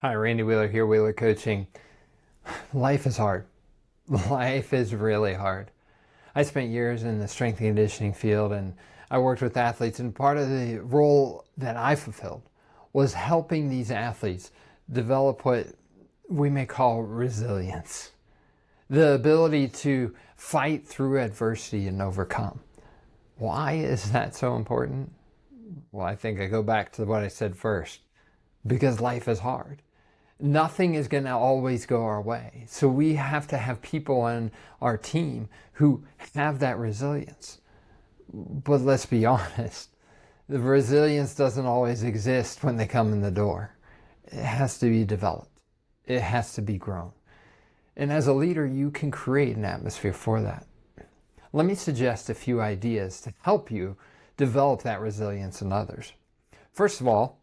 Hi, Randy Wheeler here, Wheeler Coaching. Life is hard. Life is really hard. I spent years in the strength and conditioning field and I worked with athletes, and part of the role that I fulfilled was helping these athletes develop what we may call resilience, the ability to fight through adversity and overcome. Why is that so important? Well, I think I go back to what I said first, because life is hard. Nothing is going to always go our way. So we have to have people on our team who have that resilience. But let's be honest, the resilience doesn't always exist when they come in the door. It has to be developed. It has to be grown. And as a leader, you can create an atmosphere for that. Let me suggest a few ideas to help you develop that resilience in others. First of all,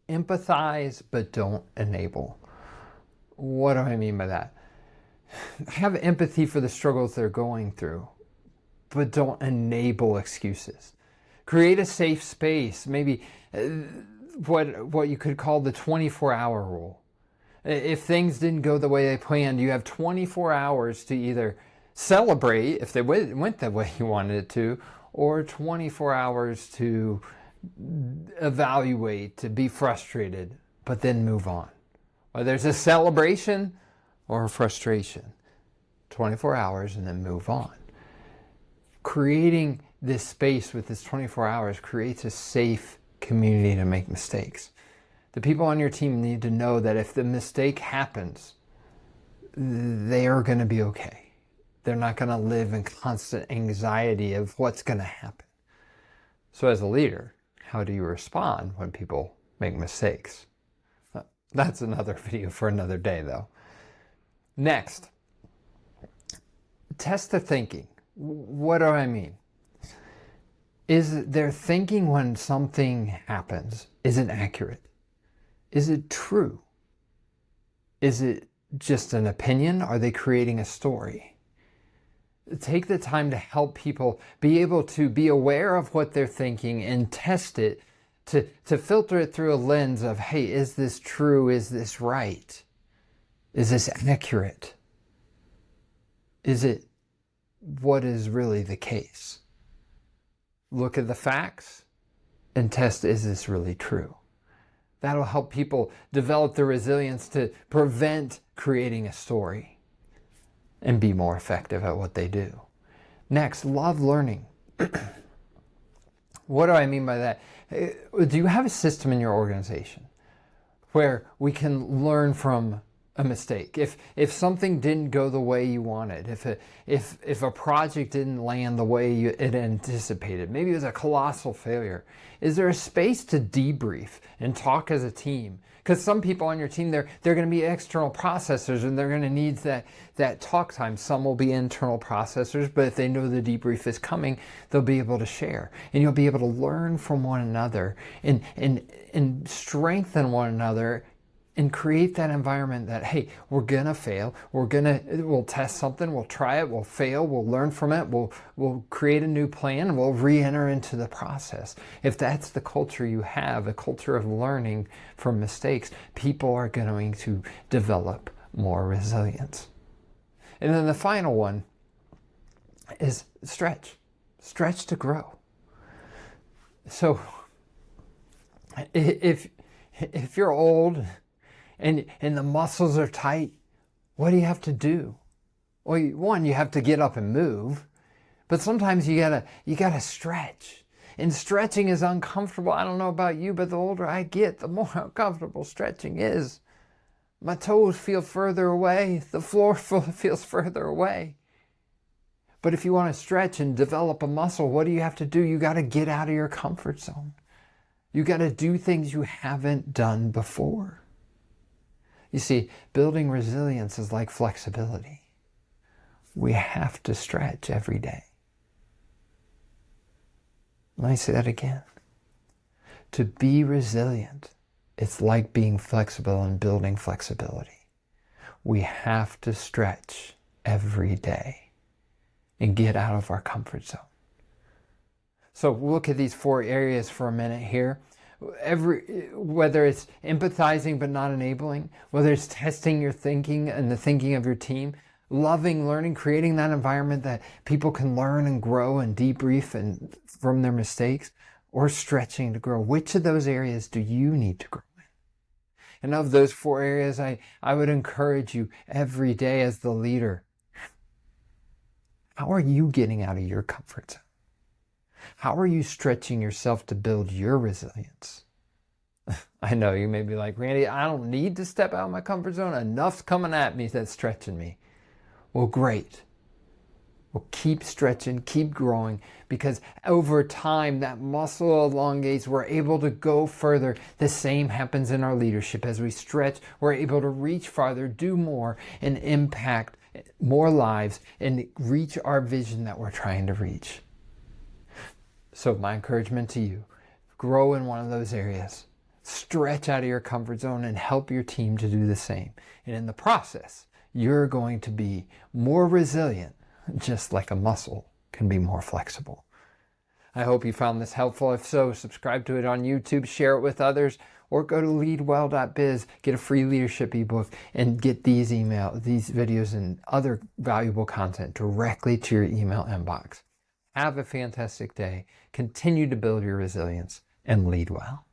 empathize, but don't enable. What do I mean by that? Have empathy for the struggles they're going through, but don't enable excuses. Create a safe space, maybe what you could call the 24-hour rule. If things didn't go the way they planned, you have 24 hours to either celebrate if they went the way you wanted it to, or 24 hours to evaluate, to be frustrated, but then move on. Whether there's a celebration or a frustration, 24 hours and then move on. Creating this space with this 24 hours creates a safe community to make mistakes. The people on your team need to know that if the mistake happens, they are going to be okay. They're not going to live in constant anxiety of what's going to happen. So as a leader, how do you respond when people make mistakes? That's another video for another day, though. Next, test their thinking. What do I mean? Is their thinking when something happens, is it accurate? Is it true? Is it just an opinion? Are they creating a story? Take the time to help people be able to be aware of what they're thinking and test it to filter it through a lens of, hey, is this true? Is this right? Is this accurate? Is it what is really the case? Look at the facts and test, is this really true? That'll help people develop the resilience to prevent creating a story and be more effective at what they do. Next, love learning. What do I mean by that? Do you have a system in your organization where we can learn from a mistake? If something didn't go the way you wanted, if a project didn't land the way it anticipated, maybe it was a colossal failure, is there a space to debrief and talk as a team? Because some people on your team, they're going to be external processors and they're going to need that talk time. Some will be internal processors, but if they know the debrief is coming, they'll be able to share. And you'll be able to learn from one another and strengthen one another and create that environment that, hey, we're going to fail. We'll test something. We'll try it. We'll fail. We'll learn from it. We'll create a new plan and we'll re-enter into the process. If that's the culture you have, a culture of learning from mistakes, people are going to develop more resilience. And then the final one is stretch. Stretch to grow. So if you're old and the muscles are tight, what do you have to do? Well, one, you have to get up and move, but sometimes you gotta stretch. And stretching is uncomfortable. I don't know about you, but the older I get, the more uncomfortable stretching is. My toes feel further away. The floor feels further away. But if you want to stretch and develop a muscle, what do you have to do? You got to get out of your comfort zone. You got to do things you haven't done before. You see, building resilience is like flexibility. We have to stretch every day. Let me say that again. To be resilient, it's like being flexible and building flexibility. We have to stretch every day and get out of our comfort zone. So look at these 4 areas for a minute here. Whether it's empathizing but not enabling, whether it's testing your thinking and the thinking of your team, loving, learning, creating that environment that people can learn and grow and debrief and from their mistakes, or stretching to grow. Which of those areas do you need to grow in? And of those 4 areas, I would encourage you every day as the leader. How are you getting out of your comfort zone? How are you stretching yourself to build your resilience? I know you may be like, Randy, I don't need to step out of my comfort zone. Enough's coming at me that's stretching me. Well, great. Well, keep stretching, keep growing, because over time that muscle elongates. We're able to go further. The same happens in our leadership. As we stretch, we're able to reach farther, do more, and impact more lives and reach our vision that we're trying to reach. So my encouragement to you, grow in one of those areas. Stretch out of your comfort zone and help your team to do the same. And in the process, you're going to be more resilient, just like a muscle can be more flexible. I hope you found this helpful. If so, subscribe to it on YouTube, share it with others, or go to leadwell.biz, get a free leadership ebook, and get these videos and other valuable content directly to your email inbox. Have a fantastic day. Continue to build your resilience and lead well.